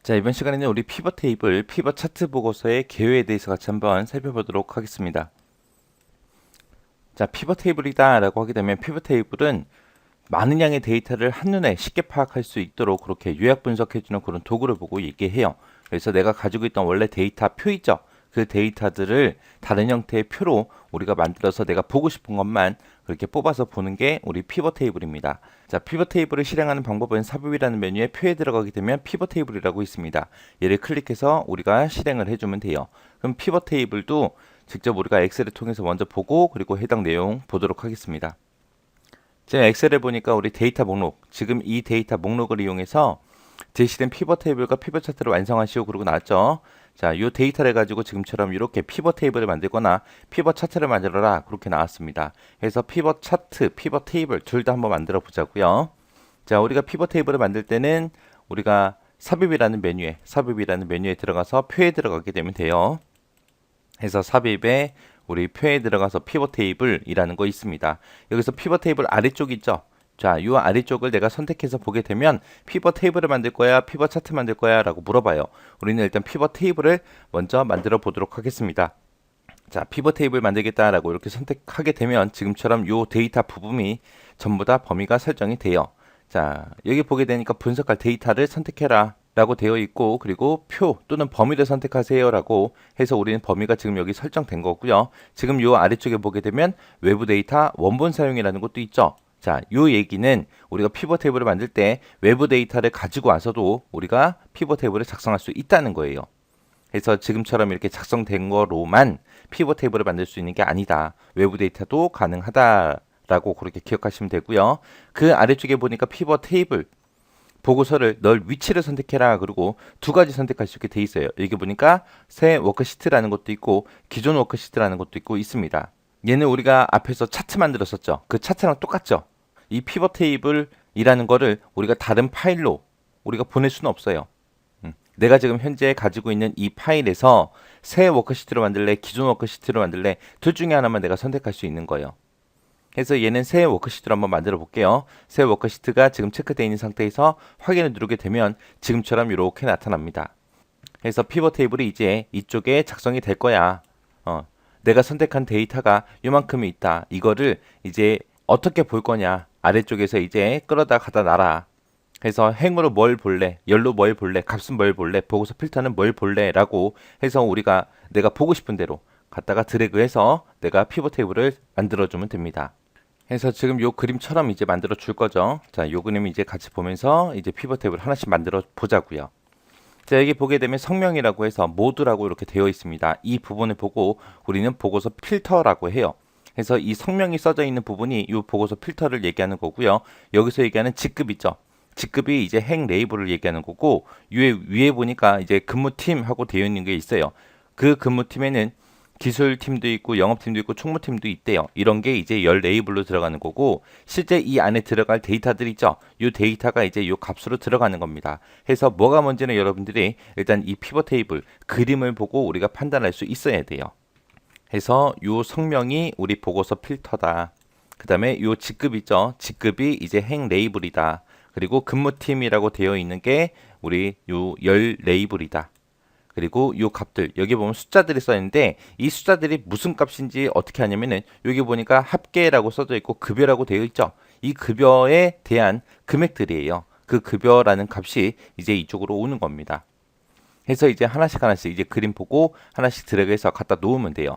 자, 이번 시간에는 우리 피벗 테이블, 피벗 차트 보고서의 개요에 대해서 같이 한번 살펴보도록 하겠습니다. 자, 피벗 테이블이다 라고 하게 되면 피벗 테이블은 많은 양의 데이터를 한눈에 쉽게 파악할 수 있도록 그렇게 요약 분석해주는 그런 도구를 보고 얘기해요. 그래서 내가 가지고 있던 원래 데이터 표 있죠? 그 데이터들을 다른 형태의 표로 우리가 만들어서 내가 보고 싶은 것만 그렇게 뽑아서 보는 게 우리 피벗 테이블입니다. 자, 피벗 테이블을 실행하는 방법은 삽입이라는 메뉴에 표에 들어가게 되면 피벗 테이블이라고 있습니다. 얘를 클릭해서 우리가 실행을 해주면 돼요. 그럼 피벗 테이블도 직접 우리가 엑셀을 통해서 먼저 보고 그리고 해당 내용 보도록 하겠습니다. 제가 엑셀을 보니까 우리 데이터 목록, 지금 이 데이터 목록을 이용해서 제시된 피벗 테이블과 피벗 차트를 완성하시오 그러고 나왔죠. 자, 이 데이터를 가지고 지금처럼 이렇게 피벗 테이블을 만들거나 피벗 차트를 만들어라 그렇게 나왔습니다. 그래서 피벗 차트, 피벗 테이블 둘 다 한번 만들어 보자고요. 자, 우리가 피벗 테이블을 만들 때는 우리가 삽입이라는 메뉴에 들어가서 표에 들어가게 되면 돼요. 해서 삽입에 우리 표에 들어가서 피벗 테이블이라는 거 있습니다. 여기서 피벗 테이블 아래쪽 있죠? 자, 이 아래쪽을 내가 선택해서 보게 되면 피벗 테이블을 만들 거야, 피벗 차트 만들 거야 라고 물어봐요. 우리는 일단 피벗 테이블을 먼저 만들어 보도록 하겠습니다. 자, 피벗 테이블 만들겠다라고 이렇게 선택하게 되면 지금처럼 이 데이터 부분이 전부 다 범위가 설정이 돼요. 자, 여기 보게 되니까 분석할 데이터를 선택해라 라고 되어 있고, 그리고 표 또는 범위를 선택하세요 라고 해서 우리는 범위가 지금 여기 설정된 거고요. 지금 이 아래쪽에 보게 되면 외부 데이터 원본 사용이라는 것도 있죠. 자, 요 얘기는 우리가 피벗 테이블을 만들 때 외부 데이터를 가지고 와서도 우리가 피벗 테이블을 작성할 수 있다는 거예요. 그래서 지금처럼 이렇게 작성된 거로만 피벗 테이블을 만들 수 있는 게 아니다. 외부 데이터도 가능하다라고 그렇게 기억하시면 되고요. 그 아래쪽에 보니까 피벗 테이블 보고서를 넣을 위치를 선택해라 그리고 두 가지 선택할 수 있게 돼 있어요. 여기 보니까 새 워크시트라는 것도 있고 기존 워크시트라는 것도 있고 있습니다. 얘는 우리가 앞에서 차트 만들었었죠. 그 차트랑 똑같죠. 이 피벗 테이블이라는 거를 우리가 다른 파일로 우리가 보낼 수는 없어요. 내가 지금 현재 가지고 있는 이 파일에서 새 워크시트로 만들래, 기존 워크시트로 만들래, 둘 중에 하나만 내가 선택할 수 있는 거예요. 그래서 얘는 새 워크시트로 한번 만들어 볼게요. 새 워크시트가 지금 체크되어 있는 상태에서 확인을 누르게 되면 지금처럼 이렇게 나타납니다. 그래서 피벗 테이블이 이제 이쪽에 작성이 될 거야. 내가 선택한 데이터가 이만큼이 있다. 이거를 이제 어떻게 볼 거냐. 아래쪽에서 이제 끌어다 갖다 놔라. 그래서 행으로 뭘 볼래, 열로 뭘 볼래, 값은 뭘 볼래, 보고서 필터는 뭘 볼래 라고 해서 우리가 내가 보고 싶은 대로 갖다가 드래그해서 내가 피벗 테이블을 만들어주면 됩니다. 그래서 지금 요 그림처럼 이제 만들어 줄 거죠. 자, 요 그림 이제 같이 보면서 이제 피벗 테이블 하나씩 만들어 보자고요. 자, 여기 보게 되면 성명이라고 해서 모드라고 이렇게 되어 있습니다. 이 부분을 보고 우리는 보고서 필터라고 해요. 그래서 이 성명이 써져 있는 부분이 이 보고서 필터를 얘기하는 거고요. 여기서 얘기하는 직급 있죠. 직급이 이제 행 레이블을 얘기하는 거고 위에 보니까 이제 근무팀하고 되어 있는 게 있어요. 그 근무팀에는 기술팀도 있고 영업팀도 있고 총무팀도 있대요. 이런 게 이제 열 레이블로 들어가는 거고 실제 이 안에 들어갈 데이터들 있죠. 이 데이터가 이제 이 값으로 들어가는 겁니다. 해서 뭐가 뭔지는 여러분들이 일단 이 피벗 테이블 그림을 보고 우리가 판단할 수 있어야 돼요. 해서 이 성명이 우리 보고서 필터다. 그 다음에 이 직급 있죠. 직급이 이제 행 레이블이다. 그리고 근무팀이라고 되어 있는 게 우리 요 열 레이블이다. 그리고 요 값들 여기 보면 숫자들이 써 있는데 이 숫자들이 무슨 값인지 어떻게 하냐면은 여기 보니까 합계라고 써져 있고 급여라고 되어 있죠. 이 급여에 대한 금액들이에요. 그 급여라는 값이 이제 이쪽으로 오는 겁니다. 해서 이제 하나씩 이제 그림 보고 하나씩 드래그해서 갖다 놓으면 돼요.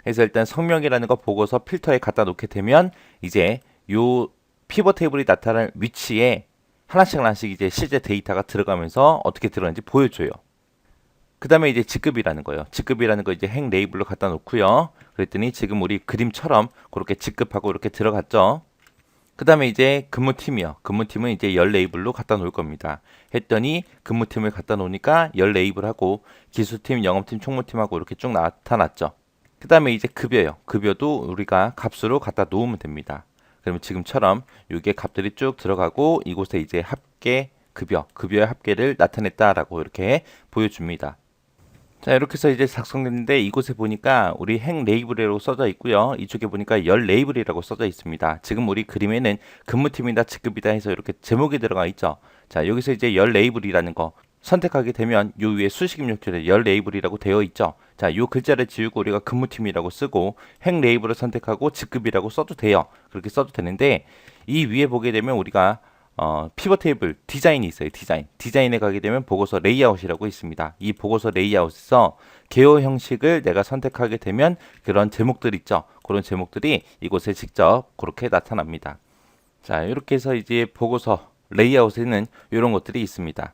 그래서 일단 성명이라는 거 보고서 필터에 갖다 놓게 되면 이제 요 피벗 테이블이 나타날 위치에 하나씩 이제 실제 데이터가 들어가면서 어떻게 들어가는지 보여줘요. 그 다음에 이제 직급이라는 거예요. 직급이라는 거 이제 행 레이블로 갖다 놓고요. 그랬더니 지금 우리 그림처럼 그렇게 직급하고 이렇게 들어갔죠. 그 다음에 이제 근무팀이요. 근무팀은 이제 열 레이블로 갖다 놓을 겁니다. 했더니 근무팀을 갖다 놓으니까 열 레이블하고 기술팀, 영업팀, 총무팀하고 이렇게 쭉 나타났죠. 그 다음에 이제 급여요. 급여도 우리가 값으로 갖다 놓으면 됩니다. 그러면 지금처럼 이게 값들이 쭉 들어가고 이곳에 이제 합계 급여의 합계를 나타냈다라고 이렇게 보여줍니다. 자, 이렇게 해서 이제 작성됐는데 이곳에 보니까 우리 행 레이블이라고 써져 있고요. 이쪽에 보니까 열 레이블이라고 써져 있습니다. 지금 우리 그림에는 근무팀이다, 직급이다 해서 이렇게 제목이 들어가 있죠. 자, 여기서 이제 열 레이블이라는 거 선택하게 되면 요 위에 수식 입력줄에 열 레이블이라고 되어 있죠. 자, 요 글자를 지우고 우리가 근무팀이라고 쓰고 행 레이블을 선택하고 직급이라고 써도 돼요. 그렇게 써도 되는데 이 위에 보게 되면 우리가 피벗 테이블 디자인이 있어요. 디자인에 가게 되면 보고서 레이아웃이라고 있습니다. 이 보고서 레이아웃에서 개요 형식을 내가 선택하게 되면 그런 제목들 있죠. 그런 제목들이 이곳에 직접 그렇게 나타납니다. 자, 이렇게 해서 이제 보고서 레이아웃에는 이런 것들이 있습니다.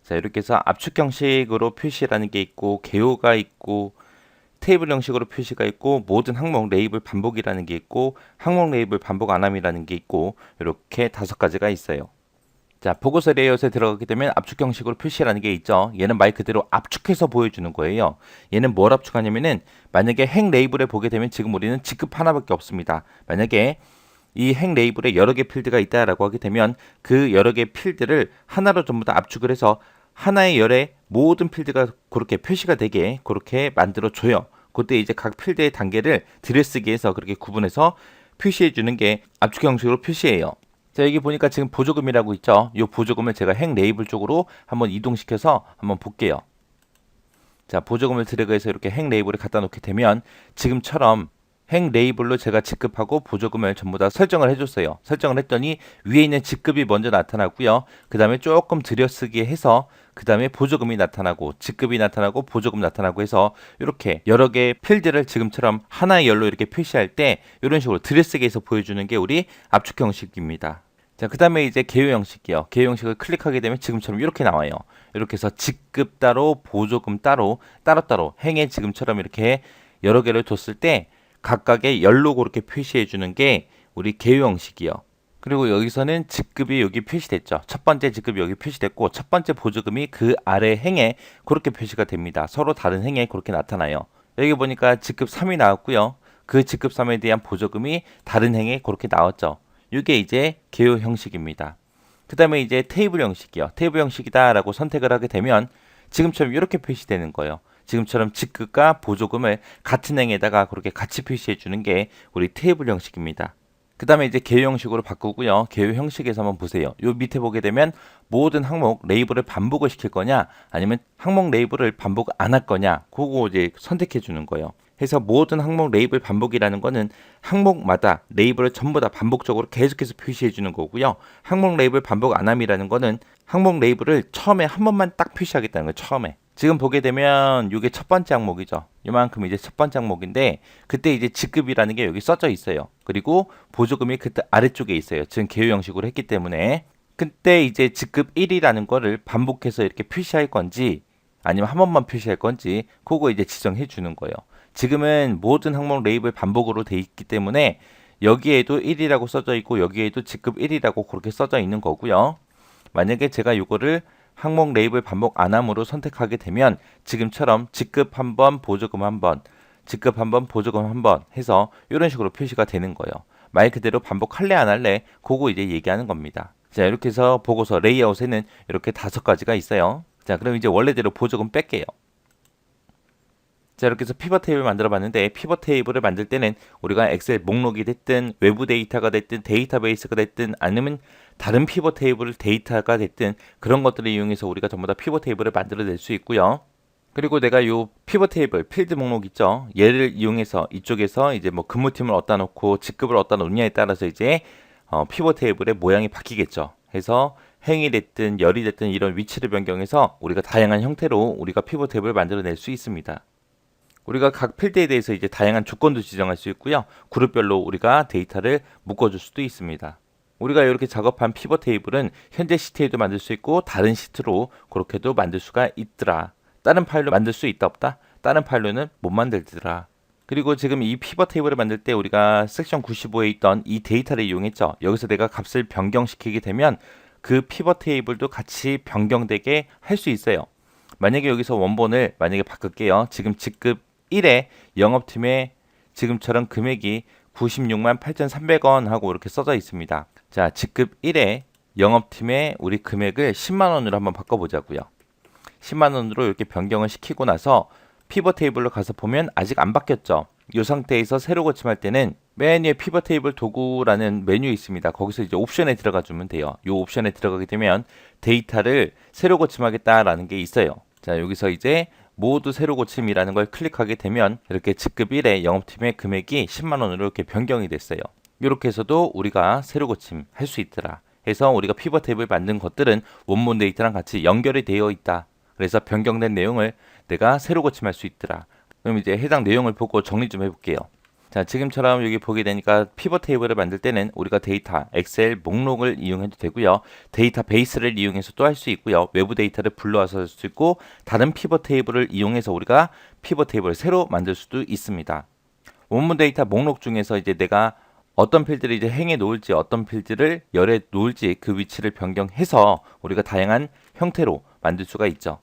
자, 이렇게 해서 압축 형식으로 표시라는 게 있고 개요가 있고 테이블 형식으로 표시가 있고 모든 항목 레이블 반복이라는 게 있고 항목 레이블 반복 안함이라는 게 있고 이렇게 5가지가 있어요. 자, 보고서 레이아웃에 들어가게 되면 압축 형식으로 표시라는 게 있죠. 얘는 말 그대로 압축해서 보여주는 거예요. 얘는 뭘 압축하냐면은 만약에 행 레이블에 보게 되면 지금 우리는 직급 하나밖에 없습니다. 만약에 이 행 레이블에 여러 개 필드가 있다라고 하게 되면 그 여러 개 필드를 하나로 전부 다 압축을 해서 하나의 열에 모든 필드가 그렇게 표시가 되게 그렇게 만들어 줘요. 그때 이제 각 필드의 단계를 들여쓰기 해서 그렇게 구분해서 표시해 주는 게 압축 형식으로 표시해요. 자, 여기 보니까 지금 보조금이라고 있죠. 이 보조금을 제가 행 레이블 쪽으로 한번 이동시켜서 한번 볼게요. 자, 보조금을 드래그해서 이렇게 행 레이블에 갖다 놓게 되면 지금처럼 행 레이블로 제가 직급하고 보조금을 전부 다 설정을 해줬어요. 설정을 했더니 위에 있는 직급이 먼저 나타나고요. 그 다음에 조금 들여쓰기 해서 그 다음에 보조금이 나타나고 직급이 나타나고 보조금 나타나고 해서 이렇게 여러 개의 필드를 지금처럼 하나의 열로 이렇게 표시할 때 이런 식으로 들여쓰기 해서 보여주는 게 우리 압축 형식입니다. 자, 그 다음에 이제 개요 형식이요. 개요 형식을 클릭하게 되면 지금처럼 이렇게 나와요. 이렇게 해서 직급 따로 보조금 따로 따로따로 행에 지금처럼 이렇게 여러 개를 뒀을 때 각각의 열로 그렇게 표시해 주는 게 우리 개요 형식이요. 그리고 여기서는 직급이 여기 표시됐죠. 첫 번째 직급이 여기 표시됐고 첫 번째 보조금이 그 아래 행에 그렇게 표시가 됩니다. 서로 다른 행에 그렇게 나타나요. 여기 보니까 직급 3이 나왔고요. 그 직급 3에 대한 보조금이 다른 행에 그렇게 나왔죠. 이게 이제 개요 형식입니다. 그 다음에 이제 테이블 형식이요. 테이블 형식이다라고 선택을 하게 되면 지금처럼 이렇게 표시되는 거예요. 지금처럼 직급과 보조금을 같은 행에다가 그렇게 같이 표시해 주는 게 우리 테이블 형식입니다. 그 다음에 이제 개요 형식으로 바꾸고요. 개요 형식에서 한번 보세요. 요 밑에 보게 되면 모든 항목 레이블을 반복을 시킬 거냐 아니면 항목 레이블을 반복 안 할 거냐 그거 이제 선택해 주는 거예요. 해서 모든 항목 레이블 반복이라는 거는 항목마다 레이블을 전부 다 반복적으로 계속해서 표시해 주는 거고요. 항목 레이블 반복 안함이라는 거는 항목 레이블을 처음에 한 번만 딱 표시하겠다는 거예요. 처음에. 지금 보게 되면 이게 첫 번째 항목이죠. 이만큼 이제 첫 번째 항목인데 그때 이제 직급이라는 게 여기 써져 있어요. 그리고 보조금이 그때 아래쪽에 있어요. 지금 개요 형식으로 했기 때문에 그때 이제 직급 1이라는 거를 반복해서 이렇게 표시할 건지 아니면 한 번만 표시할 건지 그거 이제 지정해 주는 거예요. 지금은 모든 항목 레이블 반복으로 돼 있기 때문에 여기에도 1이라고 써져 있고 여기에도 직급 1이라고 그렇게 써져 있는 거고요. 만약에 제가 이거를 항목 레이블 반복 안함으로 선택하게 되면 지금처럼 직급 한 번, 보조금 한 번, 직급 한 번, 보조금 한 번 해서 이런 식으로 표시가 되는 거예요. 말 그대로 반복할래 안 할래 그거 이제 얘기하는 겁니다. 자, 이렇게 해서 보고서 레이아웃에는 이렇게 5가지가 있어요. 자, 그럼 이제 원래대로 보조금 뺄게요. 자, 이렇게 해서 피벗 테이블 만들어 봤는데 피벗 테이블을 만들 때는 우리가 엑셀 목록이 됐든 외부 데이터가 됐든 데이터베이스가 됐든 아니면 다른 피벗 테이블 데이터가 됐든 그런 것들을 이용해서 우리가 전부 다 피벗 테이블을 만들어낼 수 있고요. 그리고 내가 요 피벗 테이블 필드 목록 있죠. 얘를 이용해서 이쪽에서 이제 뭐 근무팀을 어디다 놓고 직급을 어디다 놓냐에 따라서 이제 피벗 테이블의 모양이 바뀌겠죠. 해서 행이 됐든 열이 됐든 이런 위치를 변경해서 우리가 다양한 형태로 우리가 피벗 테이블을 만들어낼 수 있습니다. 우리가 각 필드에 대해서 이제 다양한 조건도 지정할 수 있고요. 그룹별로 우리가 데이터를 묶어줄 수도 있습니다. 우리가 이렇게 작업한 피벗 테이블은 현재 시트에도 만들 수 있고 다른 시트로 그렇게도 만들 수가 있더라. 다른 파일로 만들 수 있다 없다? 다른 파일로는 못 만들더라. 그리고 지금 이 피벗 테이블을 만들 때 우리가 섹션 95에 있던 이 데이터를 이용했죠. 여기서 내가 값을 변경시키게 되면 그 피벗 테이블도 같이 변경되게 할 수 있어요. 만약에 여기서 원본을 만약에 바꿀게요. 지금 직급 1에 영업팀에 지금처럼 금액이 96만 8,300원 하고 이렇게 써져 있습니다. 자, 직급 1에 영업팀에 우리 금액을 10만 원으로 한번 바꿔보자고요. 10만 원으로 이렇게 변경을 시키고 나서 피벗 테이블로 가서 보면 아직 안 바뀌었죠. 이 상태에서 세로 고침할 때는 맨 위에 피벗 테이블 도구라는 메뉴 있습니다. 거기서 이제 옵션에 들어가 주면 돼요. 이 옵션에 들어가게 되면 데이터를 세로 고침하겠다라는 게 있어요. 자, 여기서 이제 모두 세로 고침이라는 걸 클릭하게 되면 이렇게 직급 1의 영업팀의 금액이 10만 원으로 이렇게 변경이 됐어요. 이렇게 해서도 우리가 세로 고침 할 수 있더라. 해서 우리가 피벗 테이블 만든 것들은 원본 데이터랑 같이 연결이 되어 있다. 그래서 변경된 내용을 내가 세로 고침할 수 있더라. 그럼 이제 해당 내용을 보고 정리 좀 해볼게요. 자, 지금처럼 여기 보게 되니까 피벗 테이블을 만들 때는 우리가 데이터, 엑셀 목록을 이용해도 되고요. 데이터 베이스를 이용해서 또 할 수 있고요. 외부 데이터를 불러와서 할 수 있고 다른 피벗 테이블을 이용해서 우리가 피벗 테이블을 새로 만들 수도 있습니다. 원본 데이터 목록 중에서 이제 내가 어떤 필드를 이제 행해 놓을지 어떤 필드를 열에 놓을지 그 위치를 변경해서 우리가 다양한 형태로 만들 수가 있죠.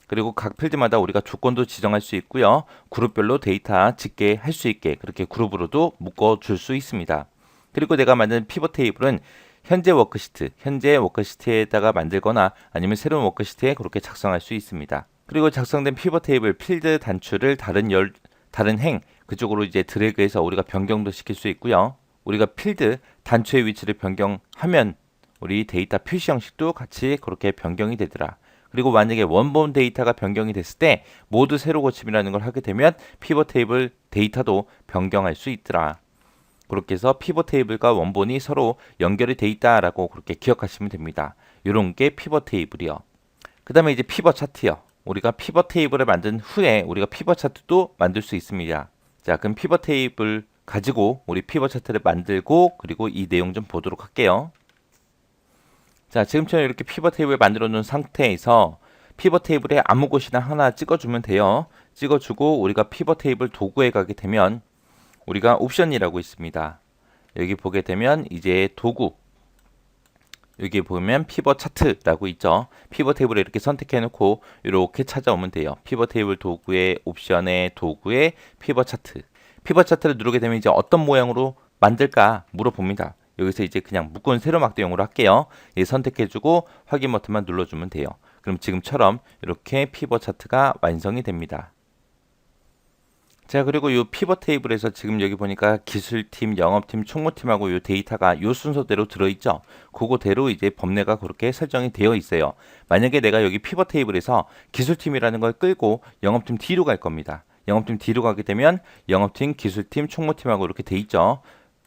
그리고 각 필드마다 우리가 조건도 지정할 수 있고요. 그룹별로 데이터 집계할 수 있게 그렇게 그룹으로도 묶어줄 수 있습니다. 그리고 내가 만든 피벗 테이블은 현재 워크시트에다가 만들거나 아니면 새로운 워크시트에 그렇게 작성할 수 있습니다. 그리고 작성된 피벗 테이블 필드 단추를 다른 행 그쪽으로 이제 드래그해서 우리가 변경도 시킬 수 있고요. 우리가 필드 단추의 위치를 변경하면 우리 데이터 표시 형식도 같이 그렇게 변경이 되더라. 그리고 만약에 원본 데이터가 변경이 됐을 때 모두 세로 고침이라는 걸 하게 되면 피벗 테이블 데이터도 변경할 수 있더라. 그렇게 해서 피벗 테이블과 원본이 서로 연결이 돼 있다라고 그렇게 기억하시면 됩니다. 이런 게 피벗 테이블이요. 그 다음에 이제 피벗 차트요. 우리가 피벗 테이블을 만든 후에 우리가 피벗 차트도 만들 수 있습니다. 자, 그럼 피벗 테이블 가지고 우리 피벗 차트를 만들고 그리고 이 내용 좀 보도록 할게요. 자, 지금처럼 이렇게 피벗 테이블 만들어 놓은 상태에서 피벗 테이블에 아무 곳이나 하나 찍어주면 돼요. 찍어주고 우리가 피벗 테이블 도구에 가게 되면 우리가 옵션이라고 있습니다. 여기 보게 되면 이제 도구 여기 보면 피벗 차트라고 있죠. 피벗 테이블을 이렇게 선택해 놓고 이렇게 찾아오면 돼요. 피벗 테이블 도구의 옵션의 도구의 피벗 차트. 피벗 차트를 누르게 되면 이제 어떤 모양으로 만들까 물어봅니다. 여기서 이제 그냥 묶은 세로 막대용으로 할게요. 예, 선택해주고 확인 버튼만 눌러주면 돼요. 그럼 지금처럼 이렇게 피벗 차트가 완성이 됩니다. 자, 그리고 이 피벗 테이블에서 지금 여기 보니까 기술팀, 영업팀, 총무팀하고 이 데이터가 이 순서대로 들어있죠. 그거대로 이제 범례가 그렇게 설정이 되어 있어요. 만약에 내가 여기 피벗 테이블에서 기술팀이라는 걸 끌고 영업팀 뒤로 갈 겁니다. 영업팀 뒤로 가게 되면 영업팀, 기술팀, 총무팀하고 이렇게 돼 있죠.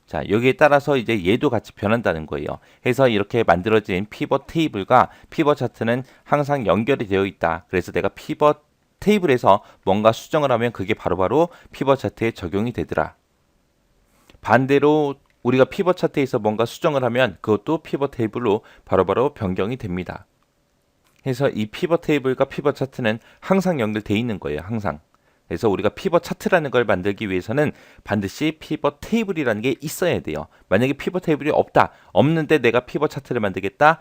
자, 여기에 따라서 이제 얘도 같이 변한다는 거예요. 해서 이렇게 만들어진 피벗 테이블과 피벗 차트는 항상 연결이 되어 있다. 그래서 내가 피벗 테이블에서 뭔가 수정을 하면 그게 바로바로 피벗 차트에 적용이 되더라. 반대로 우리가 피벗 차트에서 뭔가 수정을 하면 그것도 피벗 테이블로 바로바로 변경이 됩니다. 그래서 이 피벗 테이블과 피벗 차트는 항상 연결되어 있는 거예요. 항상. 그래서 우리가 피벗 차트라는 걸 만들기 위해서는 반드시 피벗 테이블이라는 게 있어야 돼요. 만약에 피벗 테이블이 없는데 내가 피벗 차트를 만들겠다?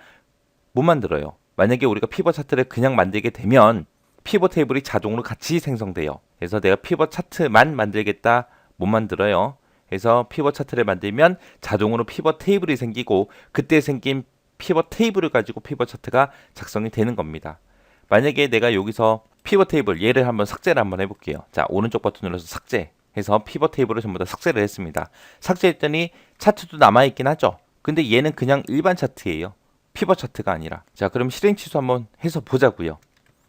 못 만들어요. 만약에 우리가 피벗 차트를 그냥 만들게 되면 피벗 테이블이 자동으로 같이 생성돼요. 그래서 내가 피벗 차트만 만들겠다? 못 만들어요. 그래서 피벗 차트를 만들면 자동으로 피벗 테이블이 생기고 그때 생긴 피벗 테이블을 가지고 피벗 차트가 작성이 되는 겁니다. 만약에 내가 여기서 피벗 테이블 얘를 한번 삭제를 한번 해볼게요. 자, 오른쪽 버튼 눌러서 삭제 해서 피벗 테이블을 전부 다 삭제를 했습니다. 삭제했더니 차트도 남아있긴 하죠. 근데 얘는 그냥 일반 차트예요. 피벗 차트가 아니라. 자, 그럼 실행 취소 한번 해서 보자고요.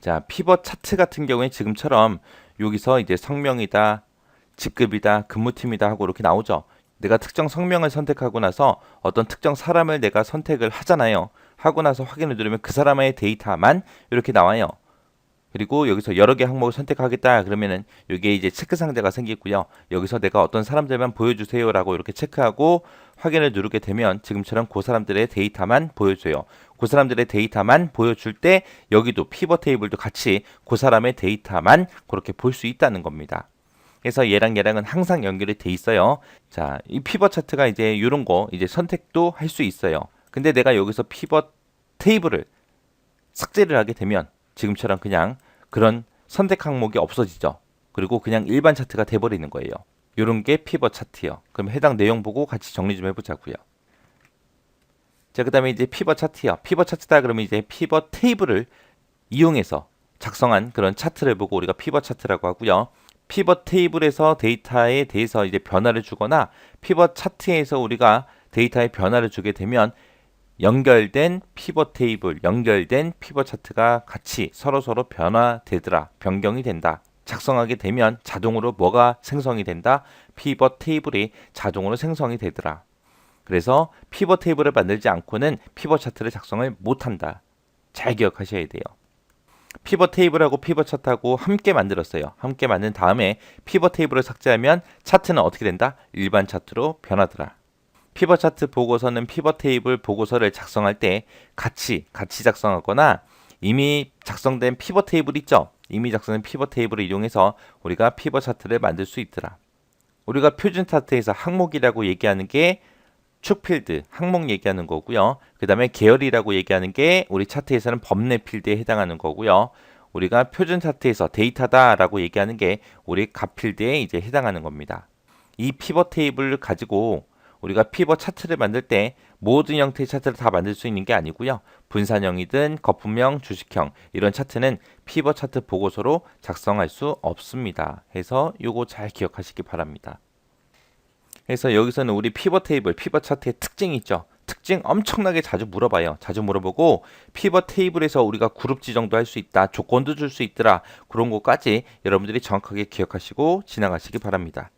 자, 피벗 차트 같은 경우에 지금처럼 여기서 이제 성명이다, 직급이다, 근무팀이다 하고 이렇게 나오죠. 내가 특정 성명을 선택하고 나서 어떤 특정 사람을 내가 선택을 하잖아요. 하고 나서 확인을 누르면 그 사람의 데이터만 이렇게 나와요. 그리고 여기서 여러 개 항목을 선택하겠다 그러면은 여기에 이제 체크 상자가 생기고요. 여기서 내가 어떤 사람들만 보여주세요 라고 이렇게 체크하고 확인을 누르게 되면 지금처럼 그 사람들의 데이터만 보여줘요. 그 사람들의 데이터만 보여줄 때 여기도 피벗 테이블도 같이 그 사람의 데이터만 그렇게 볼 수 있다는 겁니다. 그래서 얘랑은 항상 연결이 돼 있어요. 자, 이 피벗 차트가 이제 이런 거 이제 선택도 할 수 있어요. 근데 내가 여기서 피벗 테이블을 삭제를 하게 되면 지금처럼 그냥 그런 선택 항목이 없어지죠. 그리고 그냥 일반 차트가 돼버리는 거예요. 이런 게 피벗 차트요. 그럼 해당 내용 보고 같이 정리 좀 해보자고요. 자, 그 다음에 이제 피벗 차트요. 피벗 차트다 그러면 이제 피벗 테이블을 이용해서 작성한 그런 차트를 보고 우리가 피벗 차트라고 하고요. 피벗 테이블에서 데이터에 대해서 이제 변화를 주거나 피벗 차트에서 우리가 데이터에 변화를 주게 되면 연결된 피벗 테이블, 연결된 피벗 차트가 같이 서로서로 변화되더라, 변경이 된다. 작성하게 되면 자동으로 뭐가 생성이 된다? 피벗 테이블이 자동으로 생성이 되더라. 그래서 피벗 테이블을 만들지 않고는 피벗 차트를 작성을 못한다. 잘 기억하셔야 돼요. 피벗 테이블하고 피벗 차트하고 함께 만들었어요. 함께 만든 다음에 피벗 테이블을 삭제하면 차트는 어떻게 된다? 일반 차트로 변하더라. 피벗 차트 보고서는 피벗 테이블 보고서를 작성할 때 같이 작성하거나 이미 작성된 피벗 테이블 있죠? 이미 작성된 피벗 테이블을 이용해서 우리가 피벗 차트를 만들 수 있더라. 우리가 표준 차트에서 항목이라고 얘기하는 게 축필드, 항목 얘기하는 거고요. 그 다음에 계열이라고 얘기하는 게 우리 차트에서는 범례 필드에 해당하는 거고요. 우리가 표준 차트에서 데이터다라고 얘기하는 게 우리 값 필드에 이제 해당하는 겁니다. 이 피벗 테이블을 가지고 우리가 피벗 차트를 만들 때 모든 형태의 차트를 다 만들 수 있는 게 아니고요. 분산형이든 거품형, 주식형 이런 차트는 피벗 차트 보고서로 작성할 수 없습니다. 해서 요거 잘 기억하시기 바랍니다. 그래서 여기서는 우리 피벗 테이블, 피벗 차트의 특징이 있죠. 특징 엄청나게 자주 물어봐요. 자주 물어보고 피벗 테이블에서 우리가 그룹 지정도 할 수 있다. 조건도 줄 수 있더라. 그런 것까지 여러분들이 정확하게 기억하시고 지나가시기 바랍니다.